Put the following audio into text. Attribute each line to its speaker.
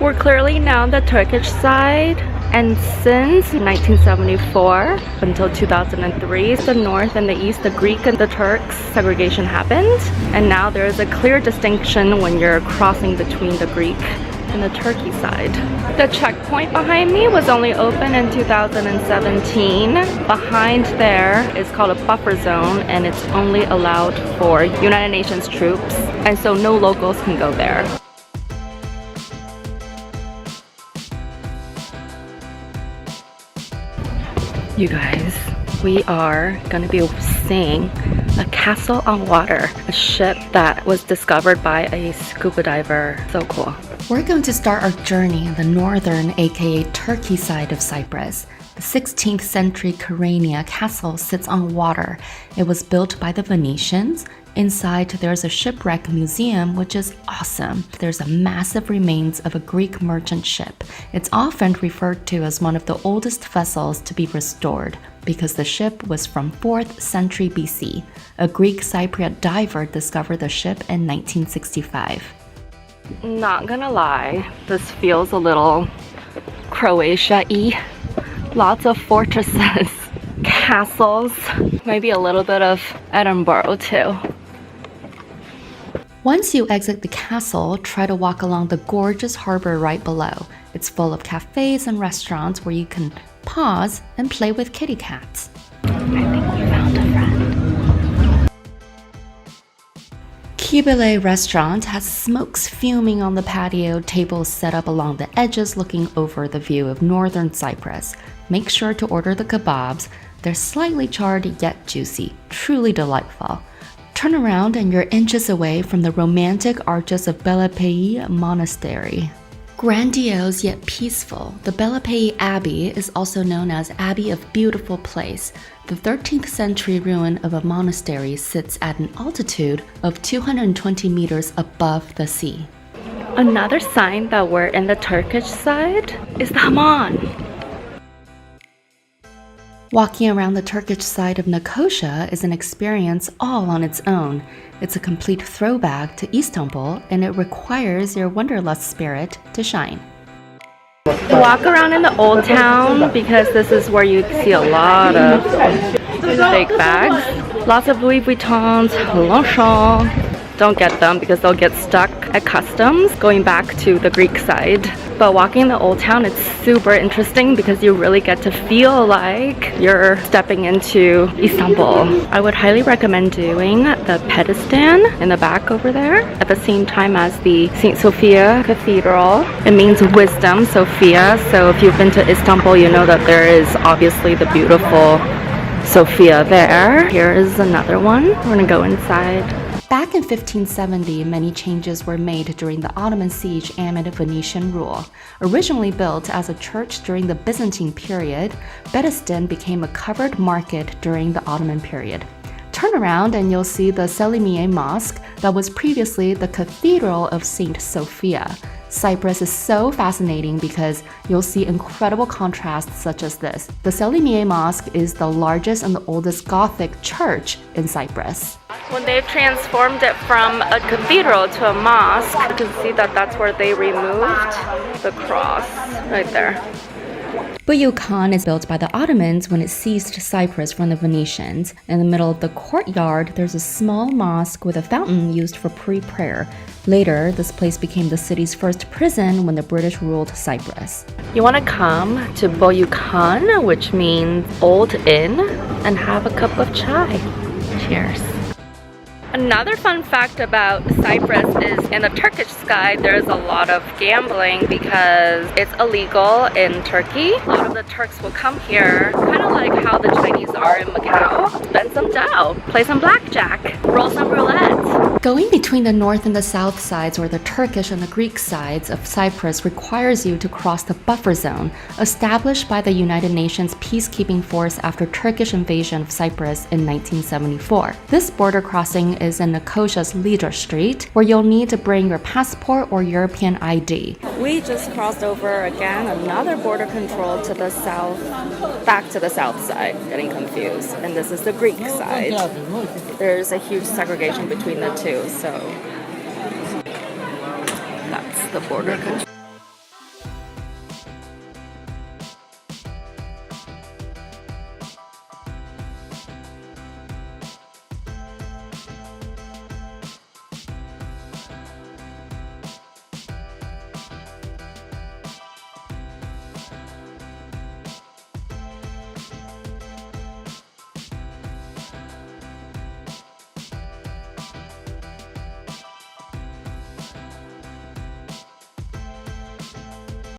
Speaker 1: We're clearly now on the Turkish side, and since 1974 until 2003, the north and the east, the Greek and the Turks segregation happened, and now there is a clear distinction when you're crossing between the Greek and the Turkey side. The checkpoint behind me was only open in 2017. Behind there is called a buffer zone, and it's only allowed for United Nations troops, and so no locals can go there. You guys, we are gonna be seeing a castle on water, a ship that was discovered by a scuba diver. So cool. We're going to start our journey in the northern, aka Turkey side of Cyprus. The 16th century Kyrenia castle sits on water. It was built by the Venetians. Inside, there's a shipwreck museum, which is awesome. There's a massive remains of a Greek merchant ship. It's often referred to as one of the oldest vessels to be restored because the ship was from 4th century BC. A Greek Cypriot diver discovered the ship in 1965. Not gonna lie, this feels a little Croatia-y. Lots of fortresses, castles, maybe a little bit of Edinburgh too. Once you exit the castle, try to walk along the gorgeous harbor right below. It's full of cafes and restaurants where you can pause and play with kitty cats. I think we found a friend. Kybele restaurant has smokes fuming on the patio, tables set up along the edges looking over the view of northern Cyprus. Make sure to order the kebabs. They're slightly charred yet juicy, truly delightful. Turn around and you're inches away from the romantic arches of Bellapais Monastery. Grandiose yet peaceful, the Bellapais Abbey is also known as Abbey of Beautiful Place. The 13th century ruin of a monastery sits at an altitude of 220 meters above the sea. Another sign that we're in the Turkish side is the hamam. Walking around the Turkish side of Nicosia is an experience all on its own. It's a complete throwback to Istanbul, and it requires your wanderlust spirit to shine. Walk around in the old town because this is where you see a lot of fake bags. Lots of Louis Vuittons, Longchamp. Don't get them because they'll get stuck at customs going back to the Greek side. But walking in the old town, it's super interesting because you really get to feel like you're stepping into Istanbul. I would highly recommend doing the pedestal in the back over there at the same time as the St. Sophia Cathedral. It means wisdom, Sophia. So if you've been to Istanbul, you know that there is obviously the beautiful Sophia there. Here is another one. We're gonna go inside. Back in 1570, many changes were made during the Ottoman siege amid Venetian rule. Originally built as a church during the Byzantine period, Bedestin became a covered market during the Ottoman period. Turn around and you'll see the Selimiye Mosque that was previously the Cathedral of St. Sophia. Cyprus is so fascinating because you'll see incredible contrasts such as this. The Selimiye Mosque is the largest and the oldest Gothic church in Cyprus. When they've transformed it from a cathedral to a mosque, you can see that that's where they removed the cross right there. Buyuk Khan is built by the Ottomans when it seized Cyprus from the Venetians. In the middle of the courtyard, there's a small mosque with a fountain used for pre-prayer. Later, this place became the city's first prison when the British ruled Cyprus. You want to come to Buyuk Khan, which means Old Inn, and have a cup of chai. Cheers. Another fun fact about Cyprus is in the Turkish sky there's a lot of gambling because it's illegal in Turkey. A lot of the Turks will come here, kind of like how the Chinese are in Macau. Spend some dough, play some blackjack, roll some roulette. Going between the north and the south sides, or the Turkish and the Greek sides of Cyprus, requires you to cross the buffer zone, established by the United Nations peacekeeping force after Turkish invasion of Cyprus in 1974. This border crossing is in Nicosia's Leader Street, where you'll need to bring your passport or European ID. We just crossed over again, another border control to the south, back to the south side, getting confused. And this is the Greek side. There's a huge segregation between the two, so that's the border control.